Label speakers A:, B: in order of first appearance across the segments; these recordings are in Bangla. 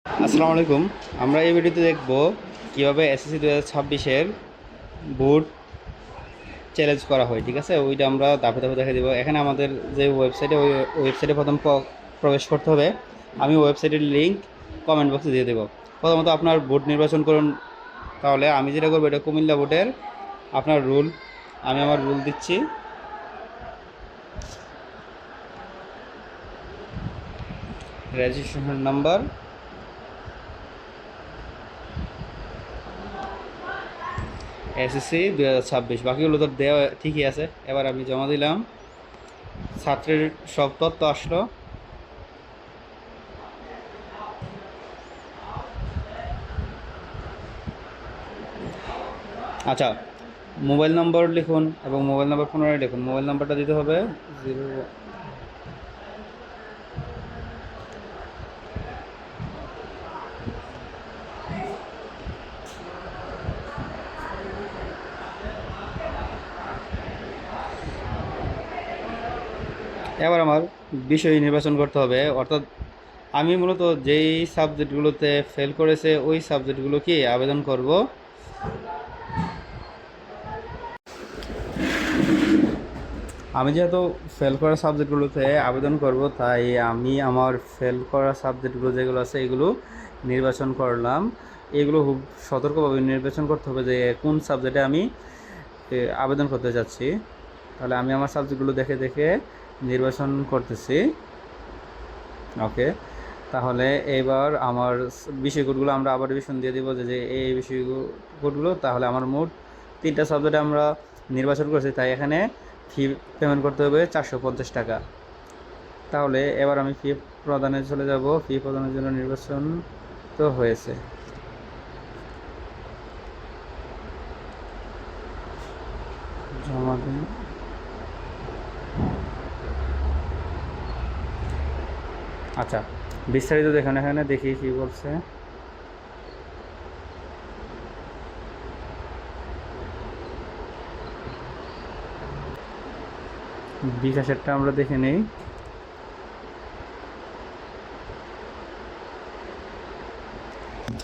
A: আসসালামু আলাইকুম। আমরা এই ভিডিওতে দেখব কীভাবে এসএসসি 2026-এর বোর্ড চ্যালেঞ্জ করা হয়। ঠিক আছে, ওইটা আমরা ধাপে ধাপে দেখে দেবো। এখানে আমাদের যে ওয়েবসাইটে, ওই ওয়েবসাইটে প্রথম প্রবেশ করতে হবে। আমি ওয়েবসাইটের লিঙ্ক কমেন্ট বক্সে দিয়ে দেবো। প্রথমত আপনার বোর্ড নির্বাচন করুন। তাহলে আমি যেটা করবো, এটা কুমিল্লা বোর্ডের আপনার রুল। আমি আমার রুল দিচ্ছি। রেজিস্ট্রেশন নাম্বার, এসএসসি 2026, বাকিগুলো তো দেওয়া ঠিকই আছে। এবার আমি জমা দিলাম, ছাত্রের সব তথ্য আসলো। আচ্ছা, মোবাইল নম্বর লিখুন এবং মোবাইল নাম্বার পুনরায় লিখুন। মোবাইল নাম্বারটা দিতে হবে 0। এবার আমার বিষয় নির্বাচন করতে হবে, অর্থাৎ আমি মূলত যেই সাবজেক্টগুলোতে ফেল করেছে ওই সাবজেক্টগুলো কি আবেদন করব। আমি যেহেতু ফেল করা সাবজেক্টগুলোতে আবেদন করব, তাই আমি আমার ফেল করা সাবজেক্টগুলো যেগুলো আছে এগুলো নির্বাচন করলাম। এগুলো খুব সতর্কভাবে নির্বাচন করতে হবে যে কোন সাবজেক্টে আমি আবেদন করতে যাচ্ছি। তাহলে আমি আমার সাবজেক্টগুলো দেখে দেখে নির্বাচন করতেছি। ওকে, তাহলে এবার আমার বিষয় কোডগুলো আমরা আবার রিভিশন দিয়ে দিব যে এই বিষয় কোডগুলো। তাহলে আমার মোট 3টা সাবজেক্টে আমরা নির্বাচন করেছি, তাই এখানে ফি পেমেন্ট করতে হবে 450 টাকা। তাহলে এবার আমি ফি প্রদানে চলে যাব। ফি প্রদানের জন্য নির্বাচন তো হয়েছে। জমা দিন। আচ্ছা, বিস্তারিত দেখুন, এখানে দেখি কি বলছে। বিকাশেরটা আমরা দেখে নেই।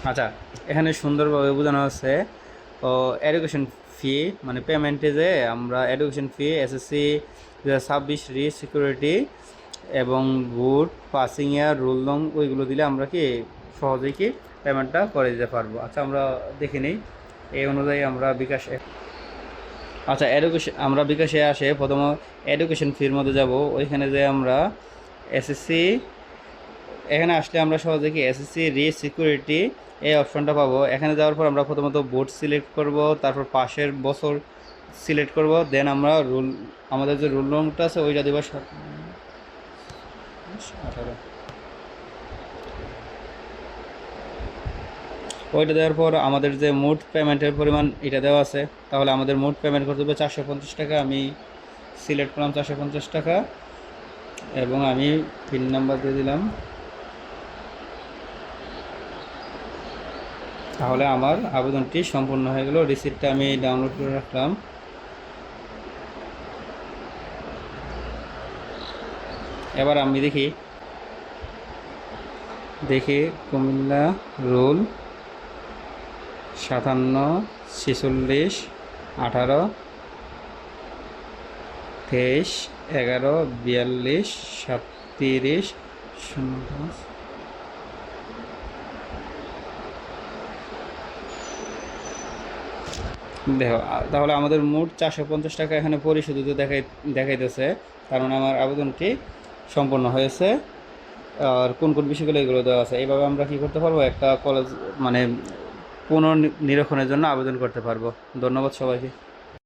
A: আচ্ছা, এখানে সুন্দরভাবে বোঝানো আছে এডুকেশন ফি, মানে পেমেন্টে যে আমরা এডুকেশন ফি, এসএসসি 2026 রি সিকিউরিটি এবং বুট পাসিং ইয়ার রোল নং ওইগুলো দিলে আমরা কি সহজেই কি পেমেন্টটা করে দিতে পারবো। আচ্ছা, আমরা দেখে নিই এই অনুযায়ী আমরা বিকাশে। আচ্ছা, আমরা বিকাশে আসে প্রথম এডুকেশন ফির মধ্যে যাব। ওইখানে যে আমরা এসএসসি, এখানে আসলে আমরা সহজে কি এসএসসি রি সিকিউরিটি এই অপশনটা পাবো। এখানে যাওয়ার পর আমরা প্রথমত বোর্ড সিলেক্ট করব, তারপর পাশের বছর সিলেক্ট করব, দেন আমরা রুল, আমাদের যে রুল নম্বরটা আছে ওইটা দেবো 18। ওইটা দেওয়ার পর আমাদের যে মোট পেমেন্টের পরিমাণ এটা দেওয়া আছে, তাহলে আমাদের মোট পেমেন্ট করতে হবে 450 টাকা। আমি সিলেক্ট করলাম 450 টাকা এবং আমি পিন নাম্বার দিয়ে দিলাম। তাহলে আমার আবেদনটি সম্পূর্ণ হয়ে গেল। রিসিপ্টটা আমি ডাউনলোড করে রাখলাম। এবার আমি দেখি কুমিল্লা রুল 57, 46, 18, 23, 11, 42, 37, 05। দেখো, তাহলে আমাদের মোট 450 টাকা এখানে পরিশোধিত দেখাইতেছে, কারণ আমার আবেদনটি সম্পন্ন হয়েছে। আর কোন কোন বিষয়গুলো এগুলো দেওয়া আছে। এইভাবে আমরা কি করতে পারবো, একটা কলেজ মানে পুনর্নিরীক্ষণের জন্য আবেদন করতে পারবো। ধন্যবাদ সবাইকে।